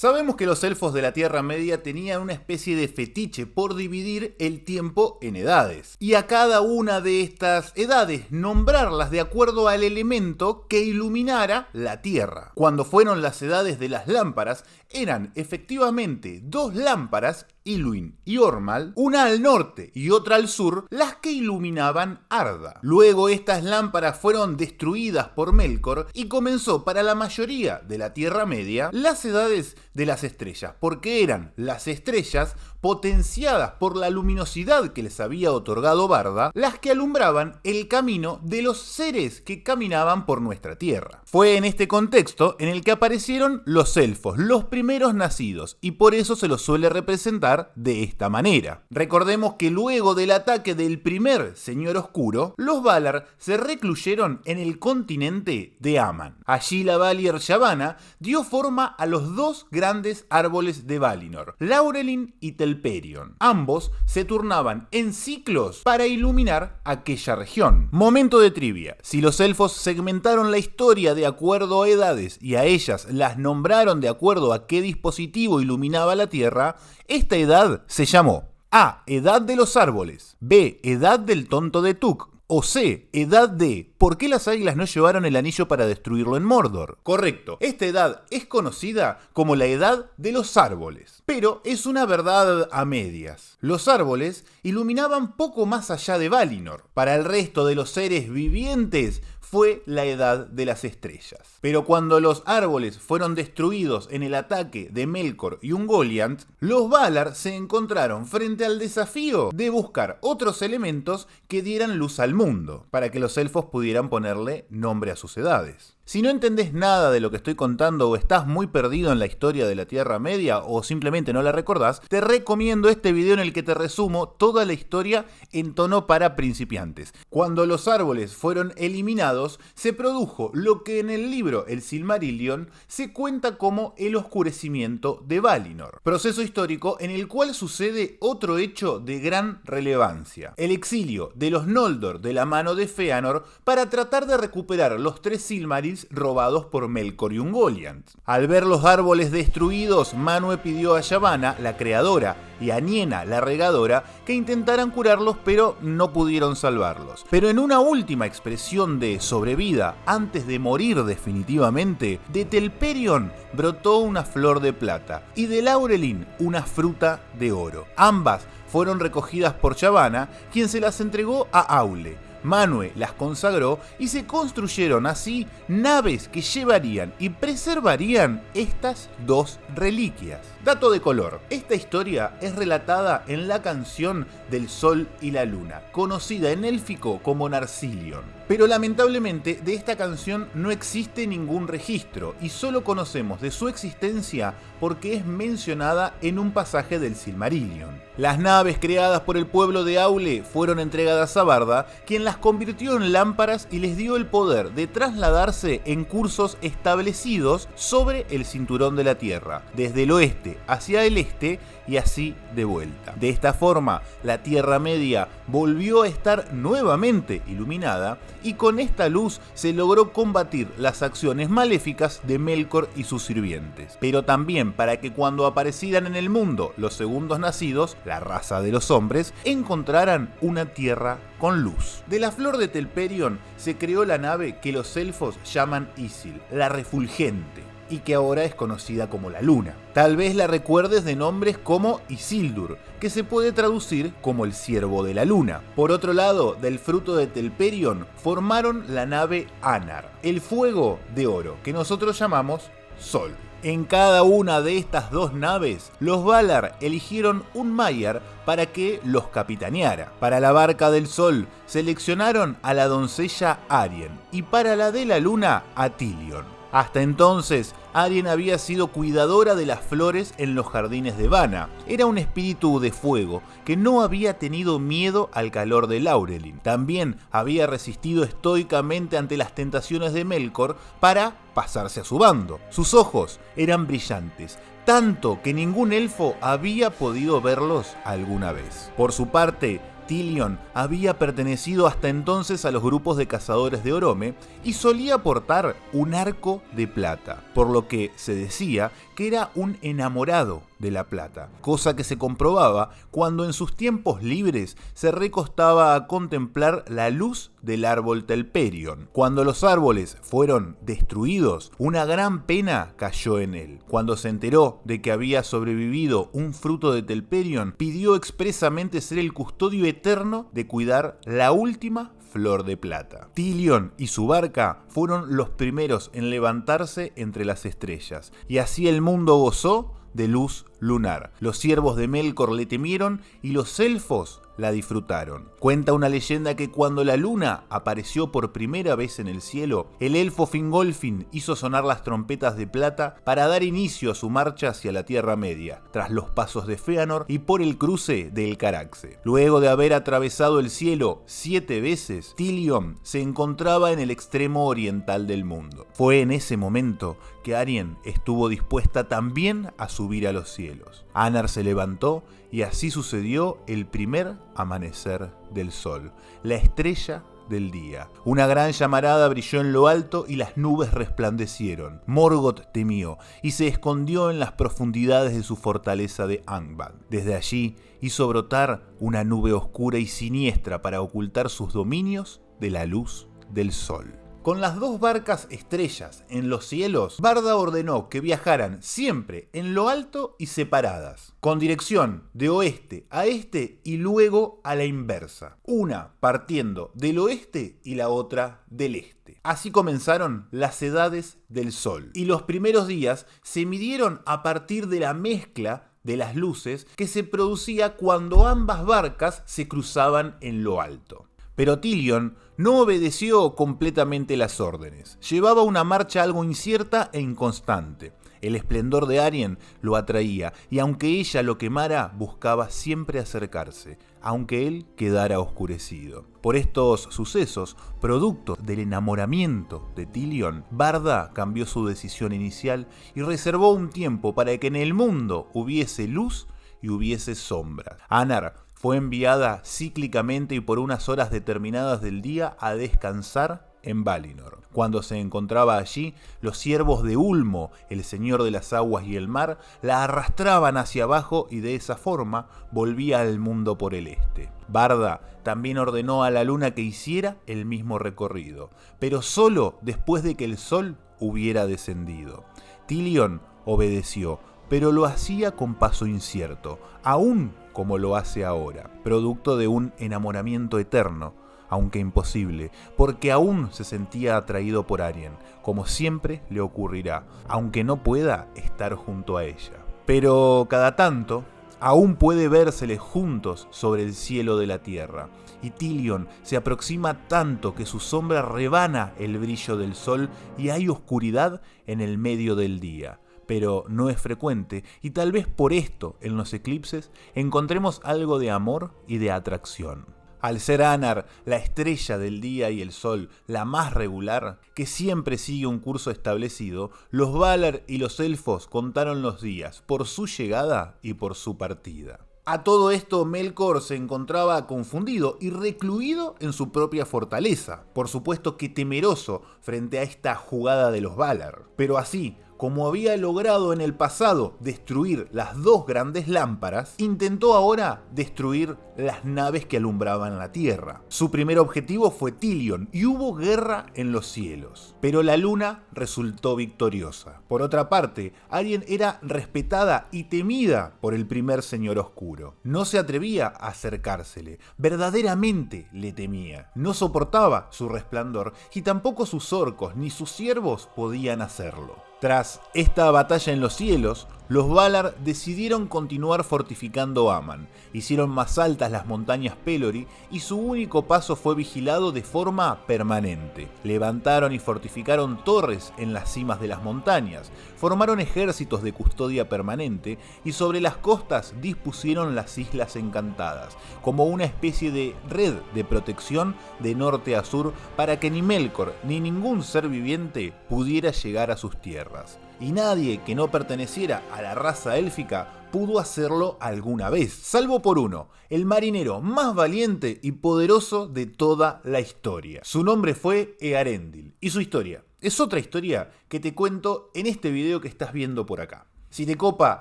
Sabemos que los elfos de la Tierra Media tenían una especie de fetiche por dividir el tiempo en edades, y a cada una de estas edades nombrarlas de acuerdo al elemento que iluminara la Tierra. Cuando fueron las edades de las lámparas, eran efectivamente dos lámparas, Iluin y Ormal, una al norte y otra al sur, las que iluminaban Arda. Luego estas lámparas fueron destruidas por Melkor y comenzó para la mayoría de la Tierra Media las edades de las estrellas, porque eran las estrellas potenciadas por la luminosidad que les había otorgado Barda, las que alumbraban el camino de los seres que caminaban por nuestra Tierra. Fue en este contexto en el que aparecieron los elfos, los primeros nacidos, y por eso se los suele representar de esta manera. Recordemos que luego del ataque del primer Señor Oscuro, los Valar se recluyeron en el continente de Aman. Allí la Valier Yavanna dio forma a los dos grandes árboles de Valinor, Laurelin y Telperion. Ambos se turnaban en ciclos para iluminar aquella región. Momento de trivia: si los elfos segmentaron la historia de acuerdo a edades y a ellas las nombraron de acuerdo a qué dispositivo iluminaba la Tierra, esta edad se llamó A. Edad de los árboles, B. Edad del tonto de Tuk, o C. Edad de ¿por qué las águilas no llevaron el anillo para destruirlo en Mordor? Correcto, esta edad es conocida como la edad de los árboles, pero es una verdad a medias. Los árboles iluminaban poco más allá de Valinor. Para el resto de los seres vivientes fue la edad de las estrellas. Pero cuando los árboles fueron destruidos en el ataque de Melkor y Ungoliant, los Valar se encontraron frente al desafío de buscar otros elementos que dieran luz al mundo, para que los elfos pudieran ponerle nombre a sus edades. Si no entendés nada de lo que estoy contando o estás muy perdido en la historia de la Tierra Media o simplemente no la recordás, te recomiendo este video en el que te resumo toda la historia en tono para principiantes. Cuando los árboles fueron eliminados, se produjo lo que en el libro El Silmarillion se cuenta como el oscurecimiento de Valinor, proceso histórico en el cual sucede otro hecho de gran relevancia: el exilio de los Noldor de la mano de Fëanor para tratar de recuperar los tres Silmarils robados por Melkor y Ungoliant. Al ver los árboles destruidos, Manwë pidió a Yavanna, la creadora, y a Niena, la regadora, que intentaran curarlos, pero no pudieron salvarlos. Pero en una última expresión de sobrevida, antes de morir definitivamente, de Telperion brotó una flor de plata y de Laurelin una fruta de oro. Ambas fueron recogidas por Yavanna, quien se las entregó a Aule. Manwë las consagró y se construyeron así naves que llevarían y preservarían estas dos reliquias. Dato de color: esta historia es relatada en la canción del Sol y la Luna, conocida en élfico como Narcilion. Pero lamentablemente de esta canción no existe ningún registro y solo conocemos de su existencia porque es mencionada en un pasaje del Silmarillion. Las naves creadas por el pueblo de Aule fueron entregadas a Barda, quien las convirtió en lámparas y les dio el poder de trasladarse en cursos establecidos sobre el cinturón de la Tierra, desde el oeste hacia el este y así de vuelta. De esta forma, la Tierra Media volvió a estar nuevamente iluminada y con esta luz se logró combatir las acciones maléficas de Melkor y sus sirvientes, pero también para que cuando aparecieran en el mundo los segundos nacidos, la raza de los hombres, encontraran una tierra con luz. De la flor de Telperion se creó la nave que los elfos llaman Isil, la refulgente, y que ahora es conocida como la Luna. Tal vez la recuerdes de nombres como Isildur, que se puede traducir como el Siervo de la Luna. Por otro lado, del fruto de Telperion formaron la nave Anar, el fuego de oro, que nosotros llamamos Sol. En cada una de estas dos naves, los Valar eligieron un Maiar para que los capitaneara. Para la barca del Sol seleccionaron a la doncella Arien y para la de la Luna a Tilion. Hasta entonces, Arien había sido cuidadora de las flores en los jardines de Vana. Era un espíritu de fuego que no había tenido miedo al calor de Laurelin. También había resistido estoicamente ante las tentaciones de Melkor para pasarse a su bando. Sus ojos eran brillantes, tanto que ningún elfo había podido verlos alguna vez. Por su parte, Tilion había pertenecido hasta entonces a los grupos de cazadores de Orome y solía portar un arco de plata, por lo que se decía que era un enamorado de la plata, cosa que se comprobaba cuando en sus tiempos libres se recostaba a contemplar la luz del árbol Telperion. Cuando los árboles fueron destruidos, una gran pena cayó en él. Cuando se enteró de que había sobrevivido un fruto de Telperion, pidió expresamente ser el custodio eterno de cuidar la última flor de plata. Tilion y su barca fueron los primeros en levantarse entre las estrellas, y así el mundo gozó de luz lunar. Los siervos de Melkor le temieron y los elfos la disfrutaron. Cuenta una leyenda que cuando la luna apareció por primera vez en el cielo, el elfo Fingolfin hizo sonar las trompetas de plata para dar inicio a su marcha hacia la Tierra Media, tras los pasos de Fëanor y por el cruce del Caraxe. Luego de haber atravesado el cielo 7 veces, Tilion se encontraba en el extremo oriental del mundo. Fue en ese momento que Arien estuvo dispuesta también a subir a los cielos. Anar se levantó y así sucedió el primer amanecer del sol, la estrella del día. Una gran llamarada brilló en lo alto y las nubes resplandecieron. Morgoth temió y se escondió en las profundidades de su fortaleza de Angband. Desde allí hizo brotar una nube oscura y siniestra para ocultar sus dominios de la luz del sol. Con las dos barcas estrellas en los cielos, Barda ordenó que viajaran siempre en lo alto y separadas, con dirección de oeste a este y luego a la inversa, una partiendo del oeste y la otra del este. Así comenzaron las edades del sol, y los primeros días se midieron a partir de la mezcla de las luces que se producía cuando ambas barcas se cruzaban en lo alto. Pero Tilion no obedeció completamente las órdenes. Llevaba una marcha algo incierta e inconstante. El esplendor de Arien lo atraía, y aunque ella lo quemara, buscaba siempre acercarse, aunque él quedara oscurecido. Por estos sucesos, producto del enamoramiento de Tilion, Barda cambió su decisión inicial y reservó un tiempo para que en el mundo hubiese luz y hubiese sombras. Anar fue enviada cíclicamente y por unas horas determinadas del día a descansar en Valinor. Cuando se encontraba allí, los siervos de Ulmo, el señor de las aguas y el mar, la arrastraban hacia abajo y de esa forma volvía al mundo por el este. Barda también ordenó a la luna que hiciera el mismo recorrido, pero solo después de que el sol hubiera descendido. Tilion obedeció, pero lo hacía con paso incierto, aún como lo hace ahora, producto de un enamoramiento eterno, aunque imposible, porque aún se sentía atraído por Arien, como siempre le ocurrirá, aunque no pueda estar junto a ella. Pero cada tanto, aún puede vérseles juntos sobre el cielo de la tierra, y Tilion se aproxima tanto que su sombra rebana el brillo del sol y hay oscuridad en el medio del día. Pero no es frecuente, y tal vez por esto en los eclipses encontremos algo de amor y de atracción. Al ser Anar la estrella del día y el sol, la más regular, que siempre sigue un curso establecido, los Valar y los elfos contaron los días por su llegada y por su partida. A todo esto Melkor se encontraba confundido y recluido en su propia fortaleza, por supuesto que temeroso frente a esta jugada de los Valar. Pero así, como había logrado en el pasado destruir las dos grandes lámparas, intentó ahora destruir las naves que alumbraban la Tierra. Su primer objetivo fue Tilion y hubo guerra en los cielos, pero la luna resultó victoriosa. Por otra parte, Arien era respetada y temida por el primer señor oscuro. No se atrevía a acercársele, verdaderamente le temía. No soportaba su resplandor y tampoco sus orcos ni sus siervos podían hacerlo. Tras esta batalla en los cielos, los Valar decidieron continuar fortificando Aman. Hicieron más altas las montañas Pelori y su único paso fue vigilado de forma permanente. Levantaron y fortificaron torres en las cimas de las montañas, formaron ejércitos de custodia permanente y sobre las costas dispusieron las Islas Encantadas, como una especie de red de protección de norte a sur para que ni Melkor ni ningún ser viviente pudiera llegar a sus tierras. y nadie que no perteneciera a la raza élfica pudo hacerlo alguna vez, salvo por uno, el marinero más valiente y poderoso de toda la historia. Su nombre fue Earendil, y su historia es otra historia que te cuento en este video que estás viendo por acá. Si te copa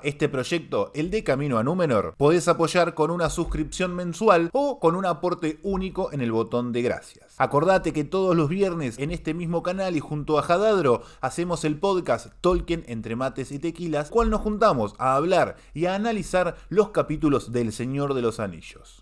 este proyecto, el de Camino a Númenor, podés apoyar con una suscripción mensual o con un aporte único en el botón de gracias. Acordate que todos los viernes en este mismo canal y junto a Jadadro hacemos el podcast Tolkien entre mates y tequilas, cual nos juntamos a hablar y a analizar los capítulos del Señor de los Anillos.